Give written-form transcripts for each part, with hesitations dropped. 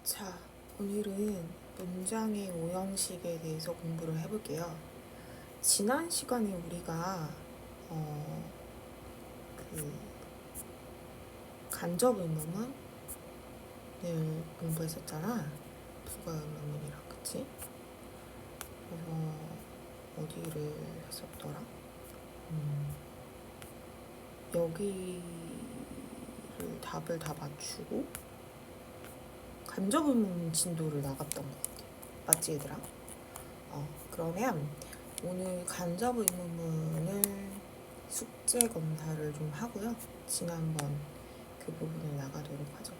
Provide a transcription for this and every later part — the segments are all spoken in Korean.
자, 오늘은 문장의 오형식에 대해서 공부를 해볼게요. 지난 시간에 우리가 그 간접 의문문을 공부했었잖아. 부가 의문문이랑, 그치? 그래서 어디를 했었더라? 여기를 답을 다 맞추고 간접 의문문 진도를 나갔던 것 같아. 맞지, 얘들아? 그러면 오늘 간접 의문문을 숙제 검사를 좀 하고요. 지난번 그 부분을 나가도록 하죠.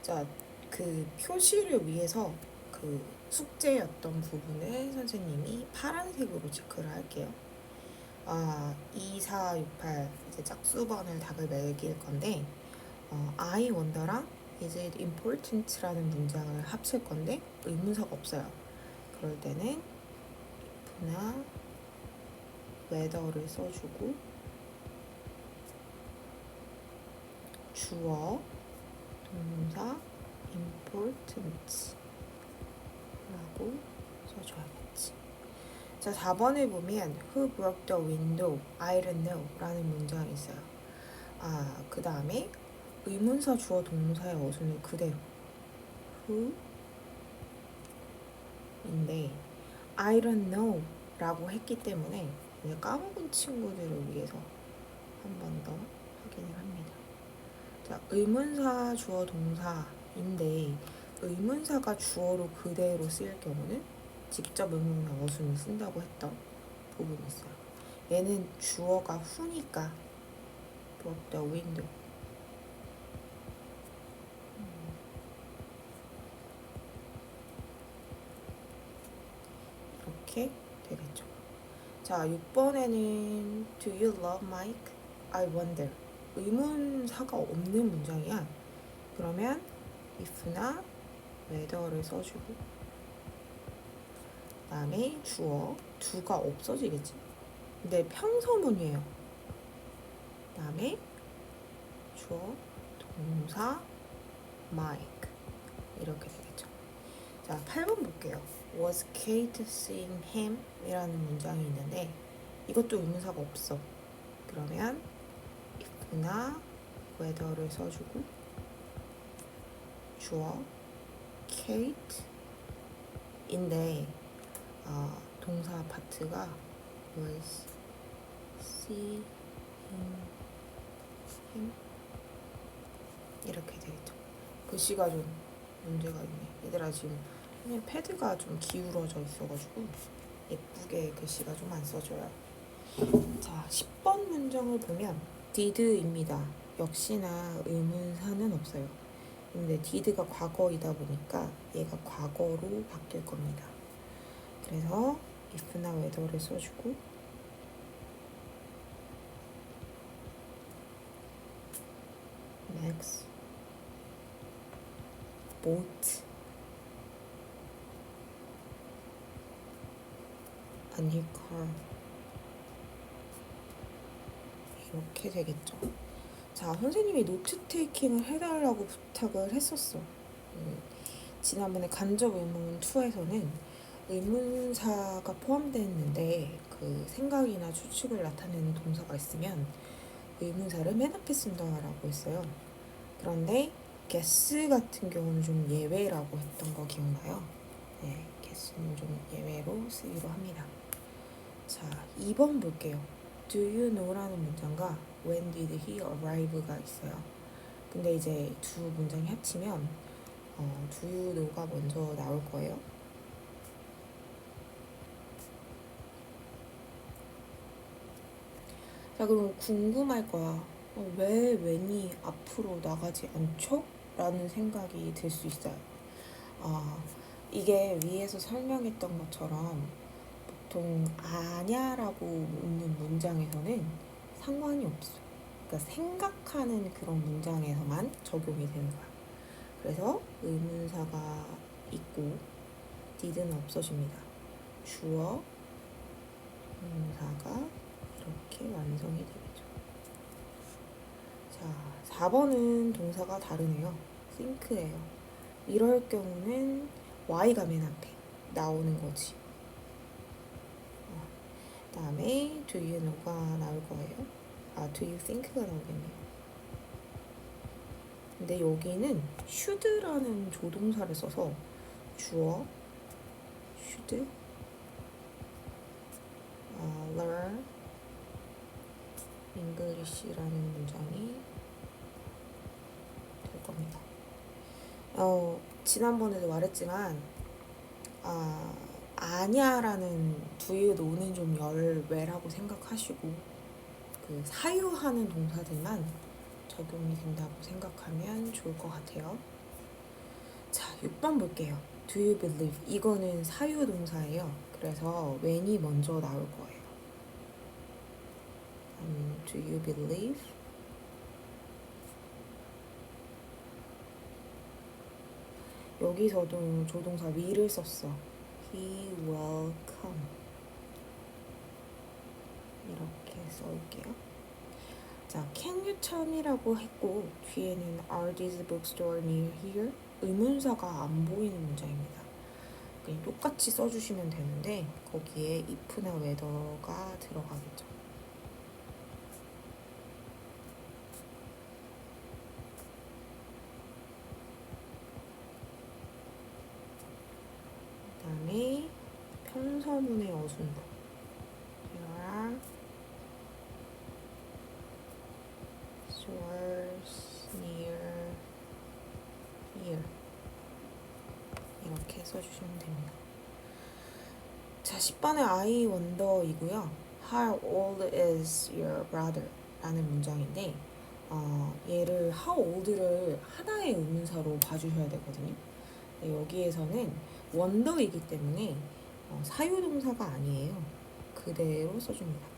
자, 그 표시를 위해서 그 숙제였던 부분을 선생님이 파란색으로 체크를 할게요. 2, 4, 6, 8 이제 짝수번을 닭을 매길 건데 I wonder랑 is it important라는 문장을 합칠 건데 의문사가 없어요. 그럴 때는 if나 whether를 써주고 주어, 동사, important 라고 써줘야겠지. 자, 4번에 보면 Who broke the window? I don't know 라는 문장이 있어요. 그 다음에 의문사, 주어, 동사의 어순을 그대로 Who 인데 I don't know 라고 했기 때문에 이제 까먹은 친구들을 위해서 한 번 더 확인을 합니다. 자, 의문사, 주어, 동사인데 의문사가 주어로 그대로 쓰일 경우는 직접 의문사 어순을 쓴다고 했던 부분이 있어요. 얘는 주어가 who니까 broke the window. 이렇게 되겠죠. 자, 6번에는 Do you love Mike? I wonder. 의문사가 없는 문장이야. 그러면 if나 whether를 써주고 그 다음에 주어 do가 없어지겠지. 근데 평서문이에요. 그 다음에 주어 동사 Mike 이렇게 되겠죠. 자, 8번 볼게요. Was Kate seeing him? 이라는 문장이 있는데 이것도 의문사가 없어. 그러면 if나 whether를 써주고 주어 Kate인데 동사 파트가 was seeing him 이렇게 되겠죠. 글씨가 좀 문제가 있네. 얘들아, 지금 그냥 패드가 좀 기울어져 있어가지고 예쁘게 글씨가 좀 안 써져요. 자, 10번 문장을 보면 did입니다. 역시나 의문사는 없어요. 근데 did가 과거이다 보니까 얘가 과거로 바뀔 겁니다. 그래서 if나 whether를 써주고 Max bought a new car 이렇게 되겠죠. 자, 선생님이 노트 테이킹을 해달라고 부탁을 했었어. 지난번에 간접 의문문 2에서는 의문사가 포함되어 그 생각이나 추측을 나타내는 동사가 있으면 의문사를 맨 앞에 쓴다라고 했어요. 그런데 guess 같은 경우는 좀 예외라고 했던 거 기억나요? 네, guess는 좀 예외로 쓰기로 합니다. 자, 2번 볼게요. Do you know라는 문장과 When did he arrive가 있어요. 근데 이제 두 문장이 합치면 Do you know가 먼저 나올 거예요. 자, 그럼 궁금할 거야. 왜 when이 앞으로 나가지 않죠? 라는 생각이 들 수 있어요. 이게 위에서 설명했던 것처럼 보통 아냐라고 묻는 문장에서는 상관이 없어. 그러니까 생각하는 그런 문장에서만 적용이 되는 거야. 그래서 의문사가 있고 did는 없어집니다. 주어, 의문사가 이렇게 완성이 되겠죠. 자, 4번은 동사가 다르네요. think예요. 이럴 경우는 y가 맨 앞에 나오는 거지. 그다음에 do you know가 나올 거예요. do you think가 나오겠네요. 근데 여기는 should라는 조동사를 써서 주어 should learn English라는 문장이 될 겁니다. 지난번에도 말했지만 아냐라는 do you know는 좀 열외라고 생각하시고 그 사유하는 동사들만 적용이 된다고 생각하면 좋을 것 같아요. 자, 6번 볼게요. Do you believe? 이거는 사유 동사예요. 그래서 when이 먼저 나올 거예요. Do you believe? 여기서도 조동사 will을 썼어. He will come. 이렇게 써올게요. 자, can you tell me라고 했고 뒤에는 are these bookstore near here? 의문사가 안 보이는 문장입니다. 그냥 똑같이 써주시면 되는데 거기에 if나 whether가 들어가겠죠. 그 다음에 평서문의 어순부. There are stores near here. 이렇게 써주시면 됩니다. 자, 10번의 I wonder이고요. How old is your brother? 라는 문장인데 얘를 how old를 하나의 의문사로 봐주셔야 되거든요. 여기에서는 wonder이기 때문에 사유동사가 아니에요. 그대로 써줍니다.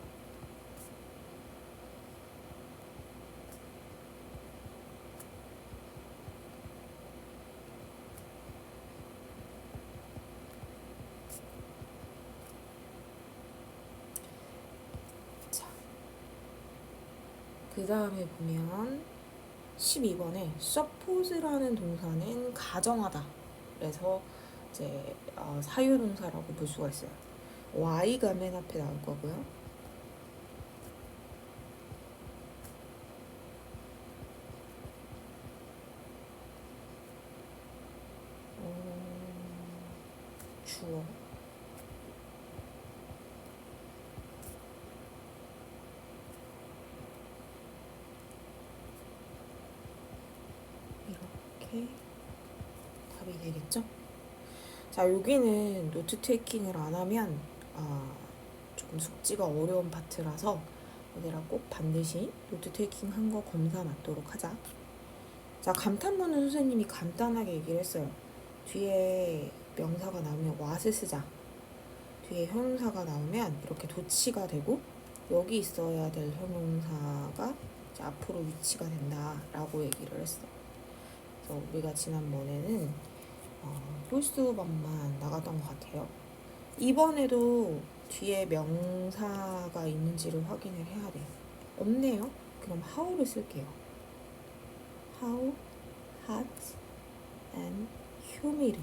그 다음에 보면 12번에 suppose라는 동사는 가정하다. 그래서 이제 사유동사라고 볼 수가 있어요. y가 맨 앞에 나올 거고요. 주어. 이렇게 답이 되겠죠? 자, 여기는 노트 테이킹을 안 하면 조금 숙지가 어려운 파트라서 얘들아 꼭 반드시 노트 테이킹 한 거 검사 맞도록 하자. 자, 감탄문은 선생님이 간단하게 얘기를 했어요. 뒤에 명사가 나오면 what을 쓰자. 뒤에 형용사가 나오면 이렇게 도치가 되고 여기 있어야 될 형용사가 이제 앞으로 위치가 된다라고 얘기를 했어. 그래서 우리가 지난번에는 홀수반만 나갔던 것 같아요. 이번에도 뒤에 명사가 있는지를 확인을 해야 돼요. 없네요. 그럼 how를 쓸게요. how, hot, and humid.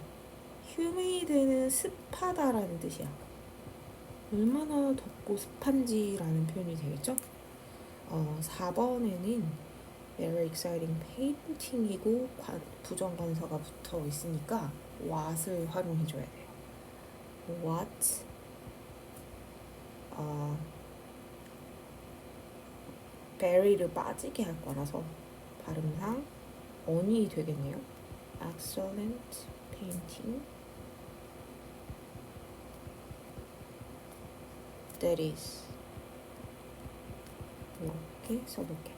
humid는 습하다라는 뜻이야. 얼마나 덥고 습한지라는 표현이 되겠죠? 4번에는 very exciting painting이고 부정관사가 붙어 있으니까 what을 활용해줘야 돼요. what very를 빠지게 할 거라서 발음상 on이 되겠네요. excellent painting that is. 이렇게 써볼게요.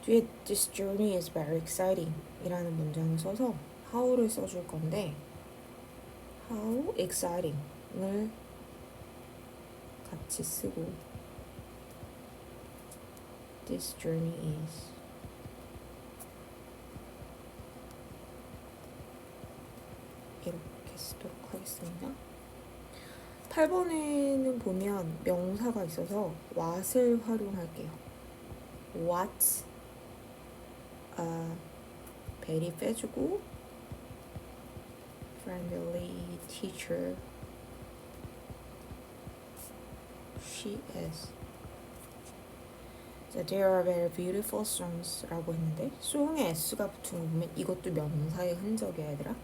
뒤에 this journey is very exciting 이라는 문장을 써서 how를 써줄 건데 how exciting을 같이 쓰고 this journey is 이렇게 쓰도록 하겠습니다. 8번에는 보면 명사가 있어서 what을 활용할게요. what very 빼주고 friendly teacher she is. 자, there are very beautiful songs라고 했는데 song에 s가 붙은 거 보면 이것도 명사의 흔적이야 얘들아.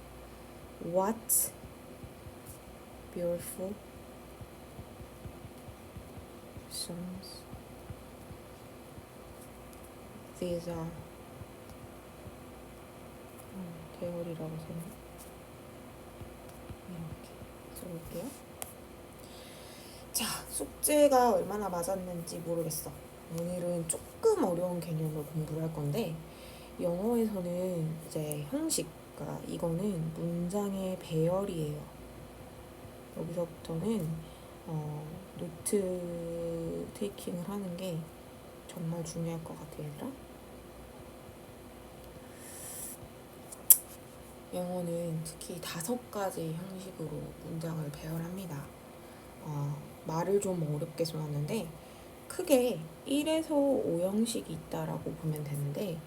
What beautiful songs these are. 대열이라고 써있네. 이렇게 써볼게요. 자, 숙제가 얼마나 맞았는지 모르겠어. 오늘은 조금 어려운 개념을 공부를 할 건데 영어에서는 이제 형식, 그러니까 이거는 문장의 배열이에요. 여기서부터는 노트 테이킹을 하는 게 정말 중요할 것 같아 얘들아. 영어는 특히 5가지 형식으로 문장을 배열합니다. 말을 좀 어렵게 써놨는데 크게 1에서 5형식이 있다라고 보면 되는데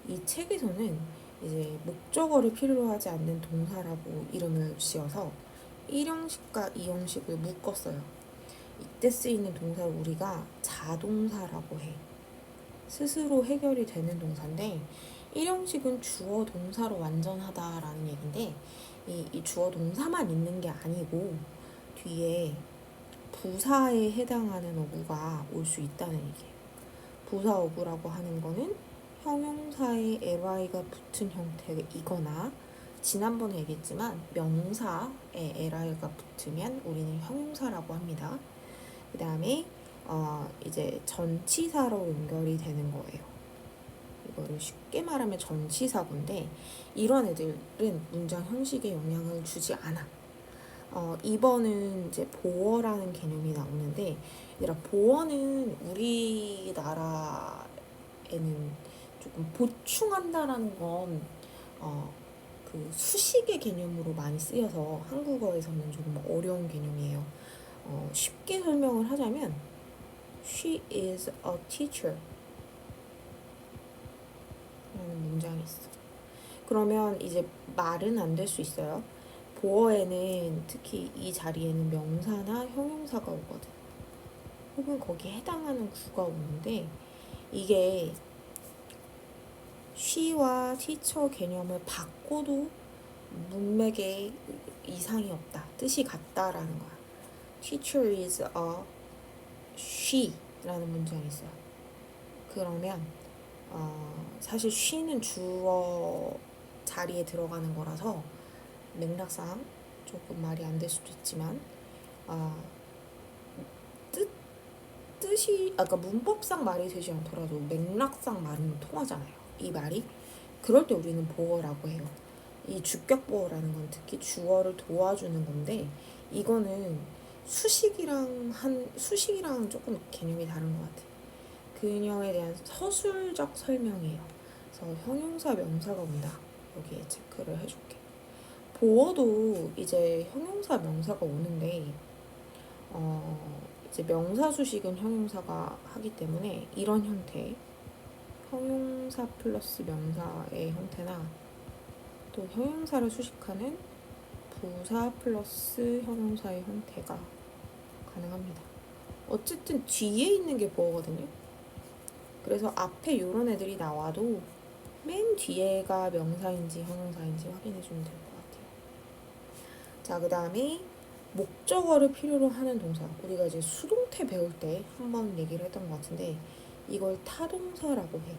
이 책에서는 이제 목적어를 필요로 하지 않는 동사라고 이름을 지어서 1형식과 2형식을 묶었어요. 이때 쓰이는 동사를 우리가 자동사라고 해. 스스로 해결이 되는 동사인데 1형식은 주어 동사로 완전하다라는 얘기인데 이 주어 동사만 있는 게 아니고 뒤에 부사에 해당하는 어구가 올 수 있다는 얘기예요. 부사 어구라고 하는 거는 형용사에 li가 붙은 형태이거나 지난번에 얘기했지만 명사에 li가 붙으면 우리는 형용사라고 합니다. 그 다음에 이제 전치사로 연결이 되는 거예요. 이거를 쉽게 말하면 전치사구인데 이런 애들은 문장 형식에 영향을 주지 않아. 2번은 이제 보어라는 개념이 나오는데 얘들아, 보어는 우리나라에는 조금 보충한다라는 건 그 수식의 개념으로 많이 쓰여서 한국어에서는 조금 어려운 개념이에요. 쉽게 설명을 하자면 She is a teacher 라는 문장이 있어. 그러면 이제 말은 안 될 수 있어요. 보어에는 특히 이 자리에는 명사나 형용사가 오거든. 혹은 거기에 해당하는 구가 오는데 이게 she와 teacher 개념을 바꿔도 문맥에 이상이 없다. 뜻이 같다라는 거야. Teacher is a she 라는 문장이 있어요. 그러면 사실 she는 주어 자리에 들어가는 거라서 맥락상 조금 말이 안 될 수도 있지만 뜻이 그러니까 문법상 말이 되지 않더라도 맥락상 말은 통하잖아요. 이 말이. 그럴 때 우리는 보어라고 해요. 이 주격 보어라는 건 특히 주어를 도와주는 건데 이거는 수식이랑 조금 개념이 다른 것 같아. 그녀에 대한 서술적 설명이에요. 그래서 형용사 명사가 온다. 여기에 체크를 해줄게. 보어도 이제 형용사 명사가 오는데 이제 명사 수식은 형용사가 하기 때문에 이런 형태 형용사 플러스 명사의 형태나 또 형용사를 수식하는 부사 플러스 형용사의 형태가 가능합니다. 어쨌든 뒤에 있는 게 보어거든요. 그래서 앞에 이런 애들이 나와도 맨 뒤에가 명사인지 형용사인지 확인해 주면 될 것 같아요. 자, 그 다음에 목적어를 필요로 하는 동사. 우리가 이제 수동태 배울 때 한번 얘기를 했던 것 같은데 이걸 타동사라고 해.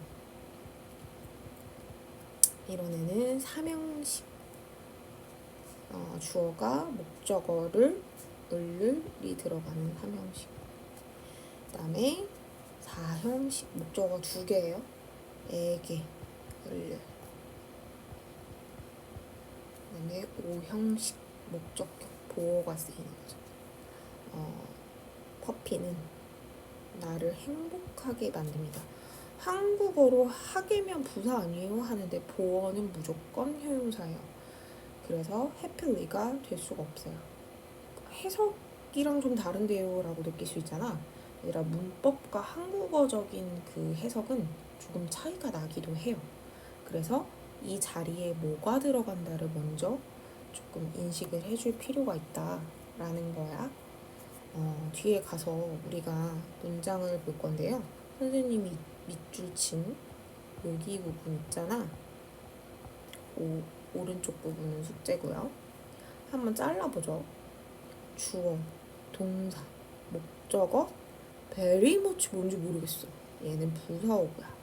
이런 애는 3형식. 주어가 목적어를 을이 들어가는 3형식. 그 다음에 4형식. 목적어 2개예요. 에게, 을. 그 다음에 5형식. 목적격 보어가 쓰이는 거죠. 퍼피는 나를 행복하게 만듭니다. 한국어로 하게면 부사 아니에요 하는데 보어는 무조건 형용사예요. 그래서 happy가 될 수가 없어요. 해석이랑 좀 다른데요 라고 느낄 수 있잖아. 아니라 문법과 한국어적인 그 해석은 조금 차이가 나기도 해요. 그래서 이 자리에 뭐가 들어간다를 먼저 조금 인식을 해줄 필요가 있다라는 거야. 뒤에 가서 우리가 문장을 볼 건데요. 선생님이 밑줄 친 여기 부분 있잖아. 오른쪽 부분은 숙제고요. 한번 잘라보죠. 주어, 동사, 목적어, very much 뭔지 모르겠어. 얘는 부사어구야.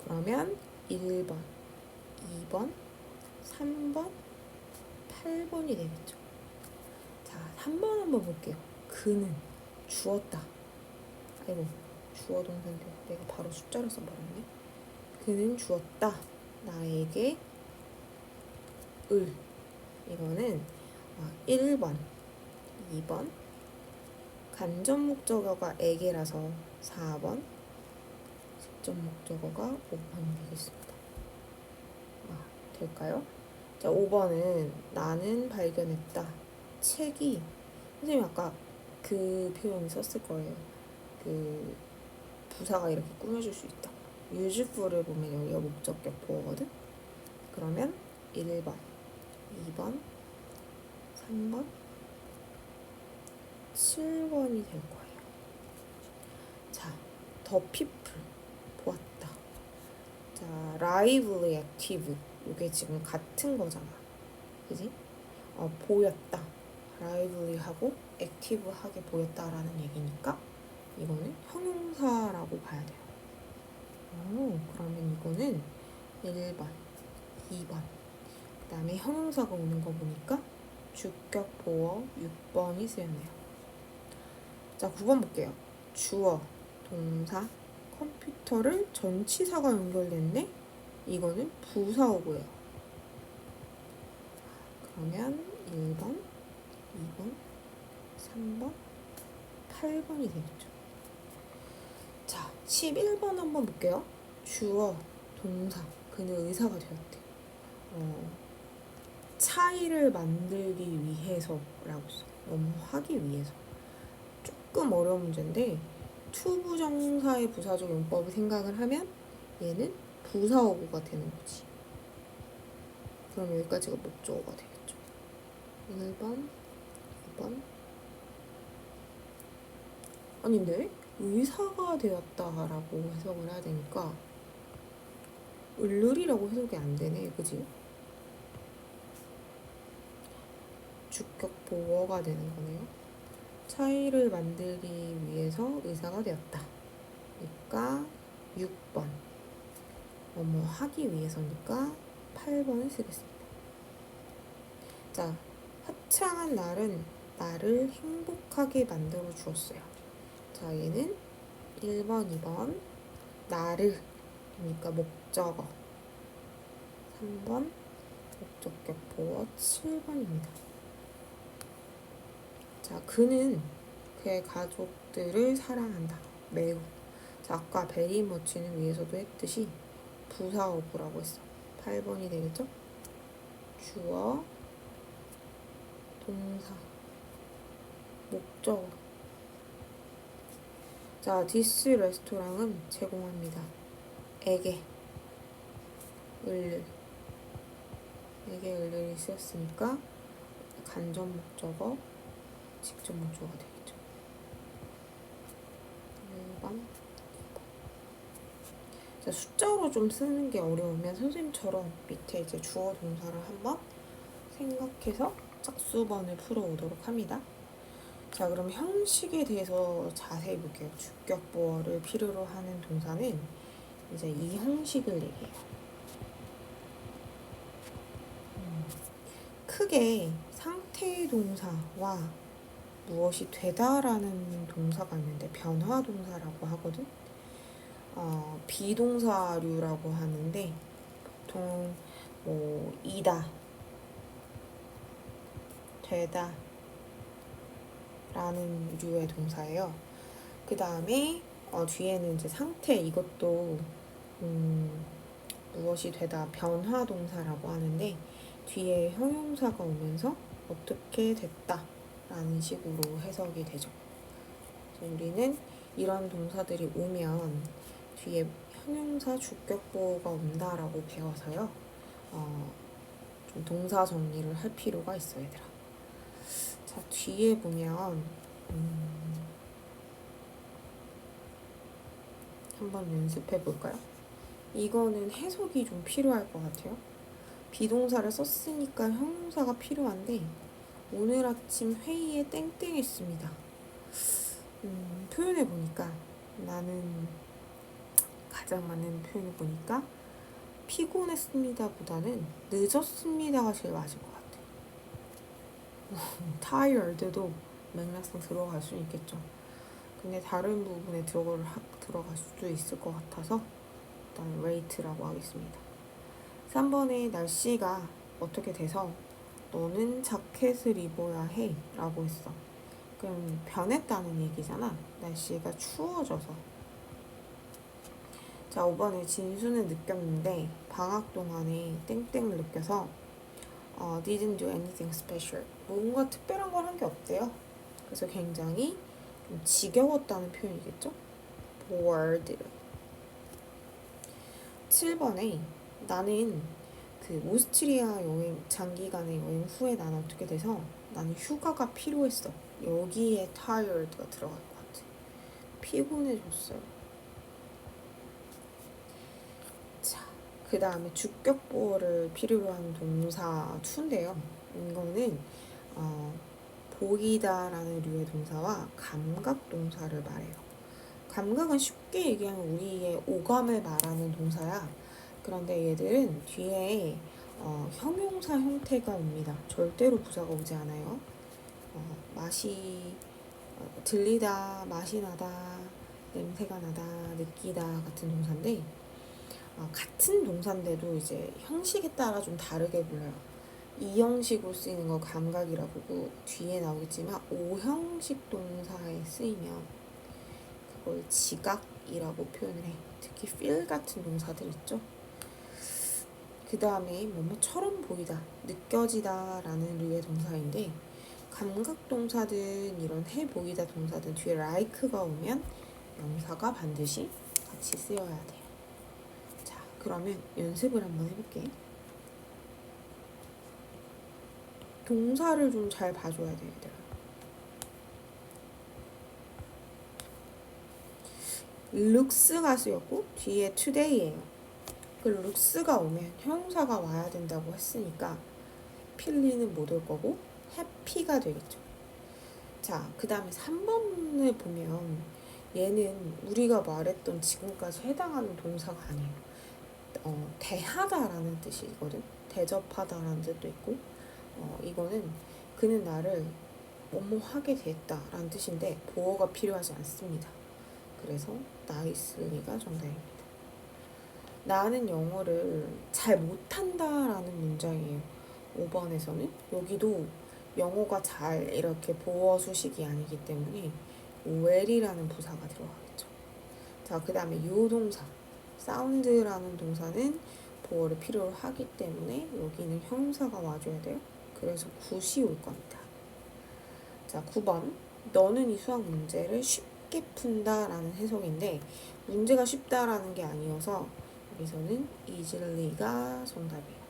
그러면 1번, 2번, 3번, 8번이 되겠죠. 자, 3번 한번 볼게요. 그는 주었다. 아이고, 주어 동사인데 내가 바로 숫자를 써버렸네. 그는 주었다. 나에게 을. 이거는 1번, 2번, 간접 목적어가 에게라서 4번, 직접 목적어가 5번이 되겠습니다. 될까요? 자, 5번은 나는 발견했다. 책이, 선생님이 아까 그 표현을 썼을 거예요. 그 부사가 이렇게 꾸며줄 수 있다. useful을 보면 여기가 목적격 보어거든. 그러면 1번, 2번, 3번, 7번이 될 거예요. 자, the people 보았다. 자, lively, active 이게 지금 같은 거잖아. 그지? 보였다. lively하고 active하게 보였다라는 얘기니까 이거는 형용사라고 봐야 돼요. 그러면 이거는 1번, 2번, 그 다음에 형용사가 오는 거 보니까 주격 보어 6번이 쓰였네요. 자, 9번 볼게요. 주어, 동사, 컴퓨터를 전치사가 연결됐네? 이거는 부사어고요. 그러면 1번, 2번, 3번, 8번이 되겠죠. 자, 11번 한번 볼게요. 주어, 동사, 그는 의사가 되었대. 차이를 만들기 위해서라고 써. 너무 하기 위해서. 조금 어려운 문제인데 투부정사의 부사적 용법을 생각을 하면 얘는 부사어구가 되는 거지. 그럼 여기까지가 목적어가 되겠죠. 1번, 2번. 아닌데? 의사가 되었다라고 해석을 해야 되니까 을르리라고 해석이 안 되네. 그지? 주격 보어가 되는 거네요. 차이를 만들기 위해서 의사가 되었다. 그러니까 6번. 하기 위해서니까 8번을 쓰겠습니다. 자, 화창한 날은 나를 행복하게 만들어 주었어요. 자, 얘는 1번, 2번. 나를. 그러니까 목적어. 3번. 목적격 보어 7번입니다. 자, 그는 그의 가족들을 사랑한다. 매우. 자, 아까 very much는 위에서도 했듯이 부사어구라고 했어. 8번이 되겠죠? 주어, 동사, 목적어. 자, this 레스토랑은 제공합니다. 에게, 을을. 에게, 을을 쓰였으니까 간접 목적어, 직접 목적어가 되겠죠. 1번, 2번. 자, 숫자로 좀 쓰는 게 어려우면 선생님처럼 밑에 이제 주어 동사를 한번 생각해서 짝수번을 풀어오도록 합니다. 자, 그럼 형식에 대해서 자세히 볼게요. 주격 보어를 필요로 하는 동사는 이제 이 형식을 얘기해요. 크게 상태 동사와 무엇이 되다라는 동사가 있는데 변화 동사라고 하거든. 비동사류라고 하는데 보통 이다, 되다 라는 류의 동사예요. 그 다음에 뒤에는 이제 상태, 이것도 무엇이 되다 변화 동사라고 하는데 뒤에 형용사가 오면서 어떻게 됐다 라는 식으로 해석이 되죠. 우리는 이런 동사들이 오면 뒤에 형용사 주격보가 온다라고 배워서요. 좀 동사 정리를 할 필요가 있어, 얘들아. 자, 뒤에 보면 한번 연습해 볼까요? 이거는 해석이 좀 필요할 것 같아요. 비동사를 썼으니까 형용사가 필요한데 오늘 아침 회의에 땡땡했습니다. 표현해 보니까 나는 가장 맞는 표현을 보니까 피곤했습니다 보다는 늦었습니다가 제일 맞을 것 같아. tired도 맥락상 들어갈 수 있겠죠. 근데 다른 부분에 들어갈 수도 있을 것 같아서 일단 rate라고 하겠습니다. 3번에 날씨가 어떻게 돼서 너는 자켓을 입어야 해 라고 했어. 그럼 변했다는 얘기잖아. 날씨가 추워져서. 자, 5번에 진수는 느꼈는데 방학 동안에 땡땡을 느껴서 didn't do anything special. 뭔가 특별한 걸 한 게 없대요. 그래서 굉장히 좀 지겨웠다는 표현이겠죠? bored. 7번에 나는 그 오스트리아 여행 장기간의 여행 후에 나는 어떻게 돼서 나는 휴가가 필요했어. 여기에 tired가 들어갈 것 같아. 피곤해졌어요. 자, 그 다음에 주격보어를 필요로 하는 동사 2인데요. 이거는 보이다라는 류의 동사와 감각 동사를 말해요. 감각은 쉽게 얘기하면 우리의 오감을 말하는 동사야. 그런데 얘들은 뒤에 형용사 형태가 옵니다. 절대로 부사가 오지 않아요. 맛이 들리다, 맛이 나다, 냄새가 나다, 느끼다 같은 동사인데 같은 동사인데도 이제 형식에 따라 좀 다르게 불러요. 이 형식으로 쓰이는 거 감각이라고 보고 뒤에 나오겠지만 오형식 동사에 쓰이면 그걸 지각이라고 표현을 해. 특히 feel 같은 동사들 있죠. 그 다음에 뭐뭐처럼 보이다, 느껴지다 라는 류의 동사인데 감각 동사든 이런 해 보이다 동사든 뒤에 like가 오면 명사가 반드시 같이 쓰여야 돼요. 자, 그러면 연습을 한번 해볼게. 동사를 좀 잘 봐줘야 돼요, 얘들아. looks가 쓰였고 뒤에 today예요. 그 looks가 오면 형용사가 와야 된다고 했으니까 필리는 못 올 거고 happy가 되겠죠. 자, 그 다음에 3번을 보면 얘는 우리가 말했던 지금까지 해당하는 동사가 아니에요. 대하다라는 뜻이거든. 대접하다라는 뜻도 있고 이거는 그는 나를 뭐뭐 하게 됐다라는 뜻인데 보어가 필요하지 않습니다. 그래서 nicely가 정답입니다. 나는 영어를 잘 못한다라는 문장이에요. 5번에서는 여기도 영어가 잘 이렇게 보어 수식이 아니기 때문에 well이라는 부사가 들어가겠죠. 자, 그 다음에 요 동사 sound라는 동사는 보어를 필요로 하기 때문에 여기는 형용사가 와줘야 돼요. 그래서 굿이 올 겁니다. 자, 9번 너는 이 수학 문제를 쉽게 푼다라는 해석인데 문제가 쉽다라는 게 아니어서 여기서는 easily가 정답이에요.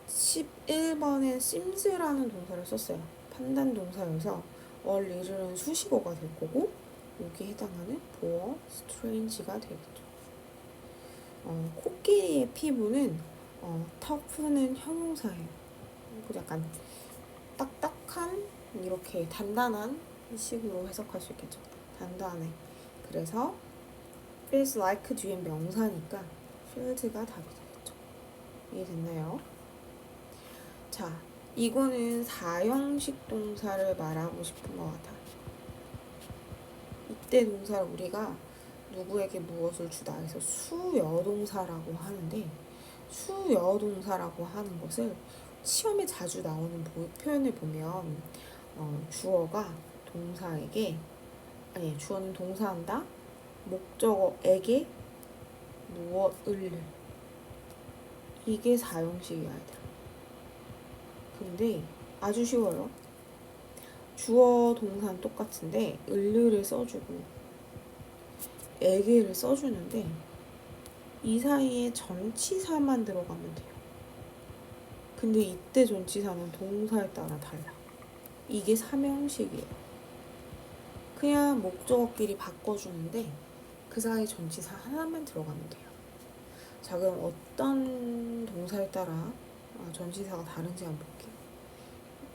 11번엔 seems라는 동사를 썼어요. 판단 동사여서 일은 수식어가 될 거고 여기에 해당하는 보어 strange가 되겠죠. 코끼리의 피부는 tough는 형용사예요. 약간 딱딱한 이렇게 단단한 식으로 해석할 수 있겠죠. 단단해. 그래서 feels like 뒤엔 명사니까 feels가 답이 되겠죠. 이해됐나요? 자, 이거는 4형식 동사를 말하고 싶은 것 같아. 이때 동사를 우리가 누구에게 무엇을 주다 해서 수여동사라고 하는데 수여동사라고 하는 것을 시험에 자주 나오는 표현을 보면 주어가 동사에게 주어는 동사한다 목적어에게 무엇을 이게 4형식이야 얘들아. 근데 아주 쉬워요. 주어 동사는 똑같은데 을을 써주고 에게를 써주는데 이 사이에 전치사만 들어가면 돼요. 근데 이때 전치사는 동사에 따라 달라. 이게 삼형식이에요. 그냥 목적어끼리 바꿔주는데 그 사이 전치사 하나만 들어가면 돼요. 자, 그럼 어떤 동사에 따라 전치사가 다른지 한번 볼게요.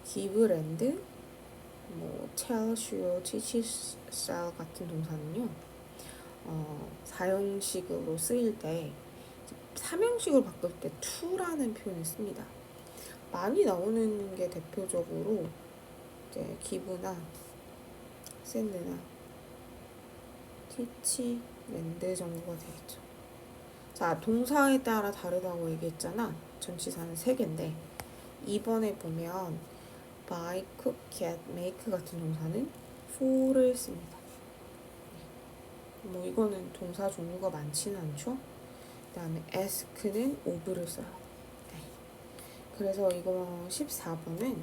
give and, tell, show, teach, sell 같은 동사는요. 사형식으로 쓰일 때 삼형식으로 바꿀 때 to라는 표현을 씁니다. 많이 나오는 게 대표적으로 이제 give나 send나 teach, lend 정도가 되겠죠. 자, 동사에 따라 다르다고 얘기했잖아. 전치사는 3개인데 이번에 보면 buy, cook, get, make 같은 동사는 for를 씁니다. 이거는 동사 종류가 많지는 않죠. 그 다음에 ask는 of를 써요. 네. 그래서 이거 14번은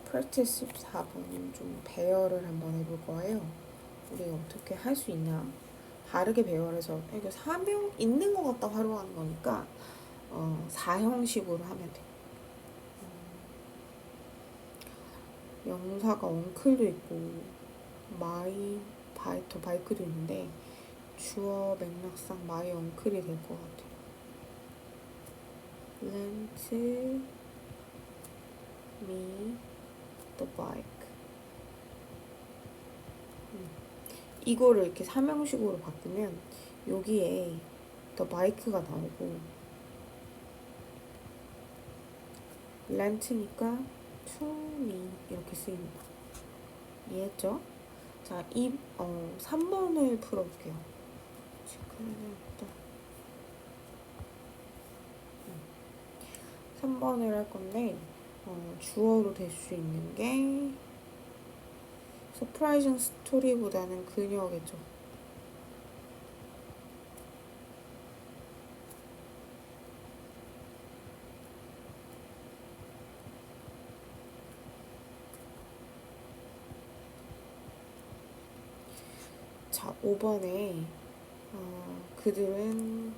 practice 14번은 좀 배열을 한번 해볼 거예요. 우리가 어떻게 할 수 있냐. 바르게 배열해서 이거 4명 있는 것 갖다 활용하는 거니까 4형식으로 하면 돼. 명사가 엉클도 있고 마이, 바이터, 바이크도 있는데 주어 맥락상 마이 엉클이 될 것 같아요. lent me the bike. 이거를 이렇게 3형식으로 바꾸면 여기에 the bike가 나오고 lent니까 to me 이렇게 쓰입니다. 이해했죠? 자, 3번을 풀어볼게요. 체크는 일단 3번을 할 건데 주어로 될 수 있는 게 서프라이징 스토리보다는 그녀겠죠. 자, 5번에 그들은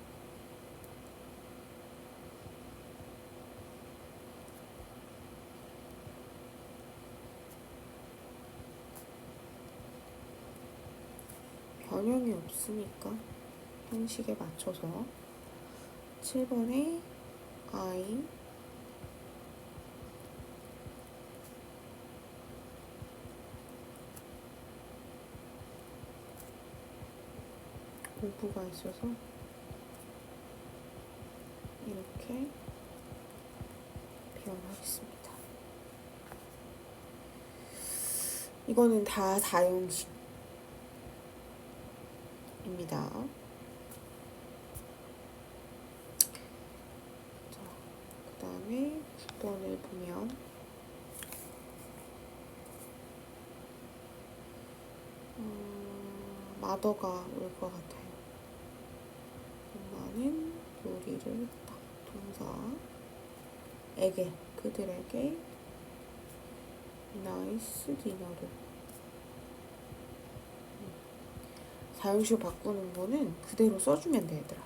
변형이 없으니까 형식에 맞춰서 7번에 I 오브가 있어서 이렇게 표현하겠습니다. 이거는 다 4형식입니다. 자, 그 다음에 9번을 보면 마더가 올 것 같아요. 엄마는 요리를 했다. 동사에게, 그들에게 나이스 디너를. 사형식으로 바꾸는 거는 그대로 써주면 돼, 얘들아.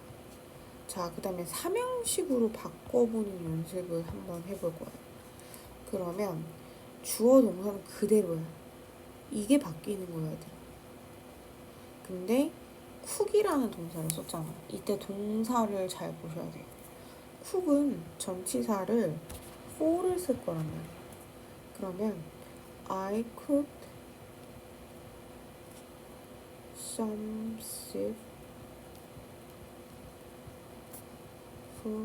자, 그 다음에 3형식으로 바꿔보는 연습을 한번 해볼 거예요. 그러면 주어 동사는 그대로야. 이게 바뀌는 거야, 얘들아. 근데 쿡이라는 동사를 썼잖아. 이때 동사를 잘 보셔야 돼요. 쿡은 전치사를 for를 쓸 거란 말이야. 그러면 I cooked some soup for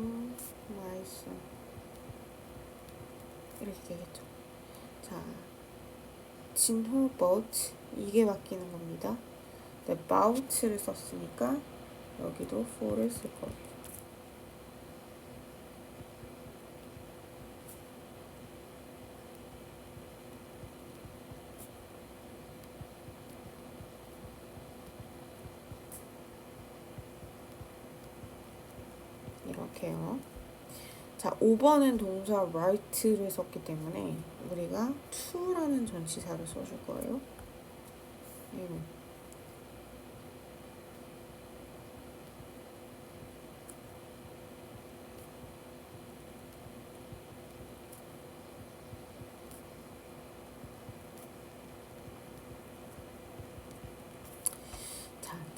my son. 이렇게 되겠죠. 자, 진호 boat 이게 바뀌는 겁니다. about를 썼으니까 여기도 for를 쓸 거예요. 이렇게요. 자, 5번은 동사 write를 썼기 때문에 우리가 to라는 전치사를 써줄 거예요.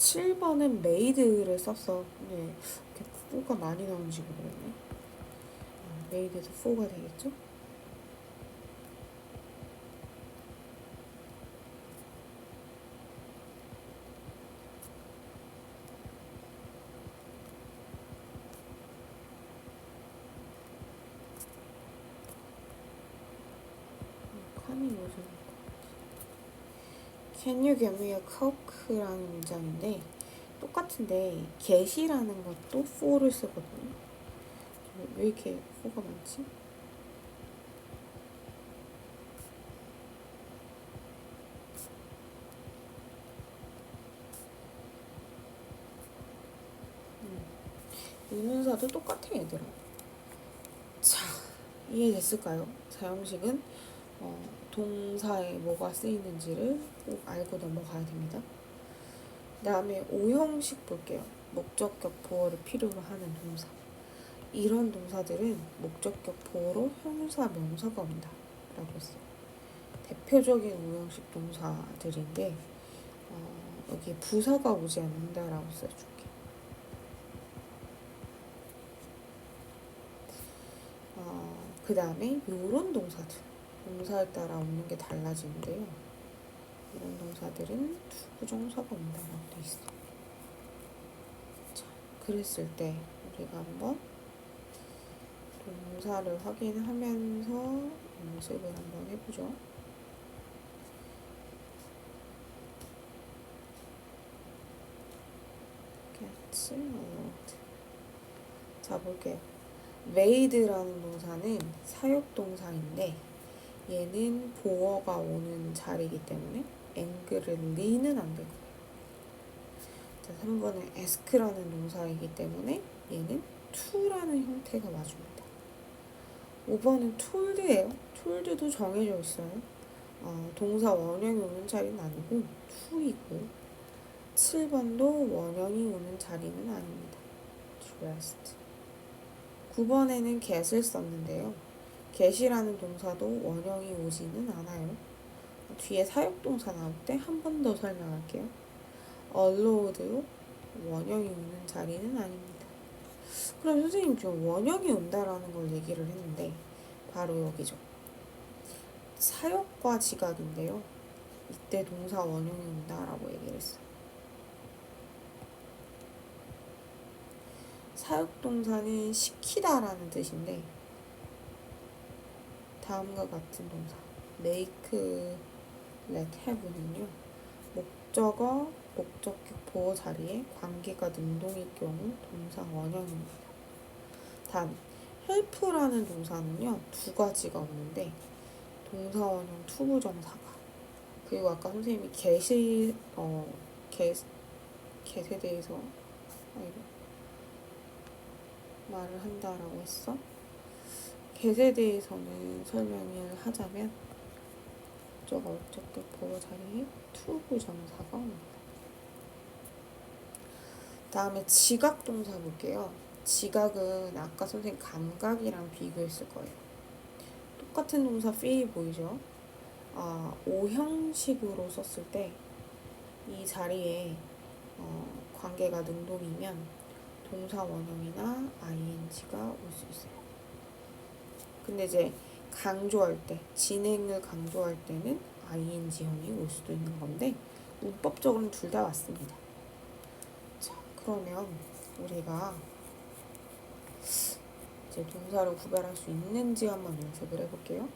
7번은 made를 썼어. 근데 이렇게 for가 많이 나오는지 모르겠네. made에서 for가 되겠죠? 칸이 무슨 Can you give me a coke라는 문장인데 똑같은데 get이라는 것도 for를 쓰거든요. 왜 이렇게 for가 많지? 의문사도 똑같아 얘들아. 자, 이해됐을까요? 사형식은 동사에 뭐가 쓰이는지를 꼭 알고 넘어가야 됩니다. 그 다음에 오형식 볼게요. 목적격 보어를 필요로 하는 동사. 이런 동사들은 목적격 보어로 형용사 명사가 온다 라고 했어요. 대표적인 오형식 동사들인데 여기 부사가 오지 않는다라고 써줄게. 그 다음에 요런 동사들 동사에 따라 오는 게 달라지는데요. 이런 동사들은 투부정사가 온다고 돼 있어. 자, 그랬을 때 우리가 한번 동사를 확인하면서 연습을 한번 해보죠. Gets allowed. 자, 볼게요. made라는 동사는 사역동사인데 얘는 보어가 오는 자리이기 때문에 앵글을 리는 안 되고요. 자, 3번은 ask라는 동사이기 때문에 얘는 to라는 형태가 와줍니다. 5번은 told예요. told도 정해져 있어요. 동사 원형이 오는 자리는 아니고 to이고 7번도 원형이 오는 자리는 아닙니다. dressed. 9번에는 get을 썼는데요. get이라는 동사도 원형이 오지는 않아요. 뒤에 사역동사 나올 때 한 번 더 설명할게요. allowed도 원형이 오는 자리는 아닙니다. 그럼 선생님 지금 원형이 온다라는 걸 얘기를 했는데 바로 여기죠. 사역과 지각인데요. 이때 동사 원형이 온다라고 얘기를 했어요. 사역동사는 시키다라는 뜻인데 다음과 같은 동사 make, let, have는요. 목적어, 목적격 보어 자리에 관계가 능동일 경우 동사 원형입니다. 다음 help라는 동사는요. 두 가지가 없는데 동사 원형 투부정사가 그리고 아까 선생님이 get에 대해서 말을 한다라고 했어. get에 대해서는 설명을 하자면 목적어, 목적격 보어 자리에 투부정사가 옵니다. 다음에 지각 동사 볼게요. 지각은 아까 선생님 감각이랑 비교했을 거예요. 똑같은 동사 feel 보이죠? 오형식으로 썼을 때 이 자리에 관계가 능동이면 동사 원형이나 ing가 올 수 있어요. 근데 이제 강조할 때, 진행을 강조할 때는 ing형이 올 수도 있는 건데 문법적으로는 둘 다 맞습니다. 자, 그러면 우리가 이제 동사를 구별할 수 있는지 한번 연습을 해볼게요.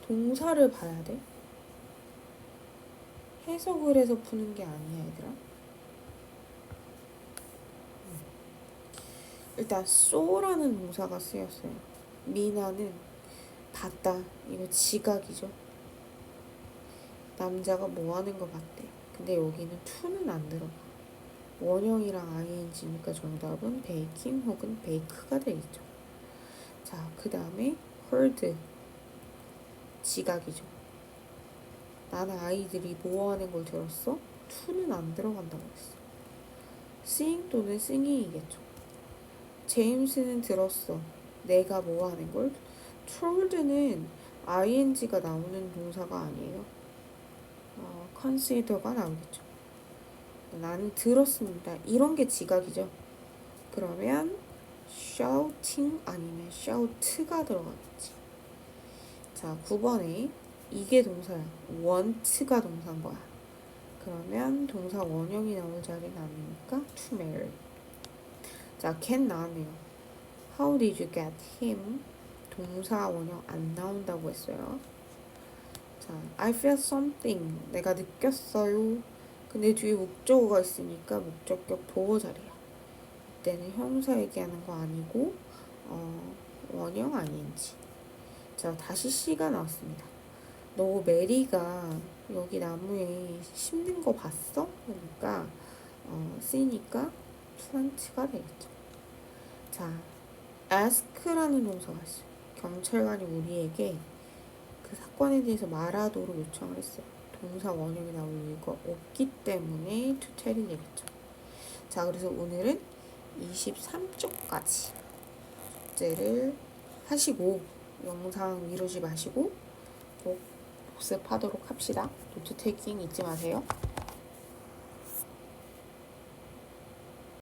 동사를 봐야 돼. 해석을 해서 푸는 게 아니야, 얘들아. 일단 쏘라는 동사가 쓰였어요. 미나는 봤다. 이거 지각이죠. 남자가 뭐 하는 거 봤대. 근데 여기는 to는 안 들어가. 원형이랑 ing니까 정답은 baking 혹은 bake가 되겠죠. 자, 그 다음에 heard. 지각이죠. 나는 아이들이 뭐 하는 걸 들었어? to는 안 들어간다고 했어. seeing 또는 singing이겠죠. 제임스는 들었어. 내가 뭐 하는 걸? told는 ing가 나오는 동사가 아니에요. consider가 나오겠죠. 나는 들었습니다. 이런 게 지각이죠. 그러면 shouting 아니면 shout가 들어가겠지. 자, 9번에 이게 동사야. want가 동사인 거야. 그러면 동사 원형이 나올 자리는 아니니까 to marry. 자, can 나왔네요. How did you get him? 동사 원형 안 나온다고 했어요. 자, I felt something. 내가 느꼈어요. 근데 뒤에 목적어가 있으니까 목적격 보호 자리야. 이때는 형사 얘기하는 거 아니고 원형 아닌지. 자, 다시 C가 나왔습니다. 너 메리가 여기 나무에 심는 거 봤어? 그러니까 C니까 플란트가 되겠죠. 자, ask라는 동사가 있어요. 경찰관이 우리에게 그 사건에 대해서 말하도록 요청을 했어요. 동사 원형이 나올 이유가 없기 때문에 to tell이 되겠죠. 자, 그래서 오늘은 23쪽까지 숙제를 하시고 영상 미루지 마시고 꼭 복습하도록 합시다. 노트 테이킹 잊지 마세요.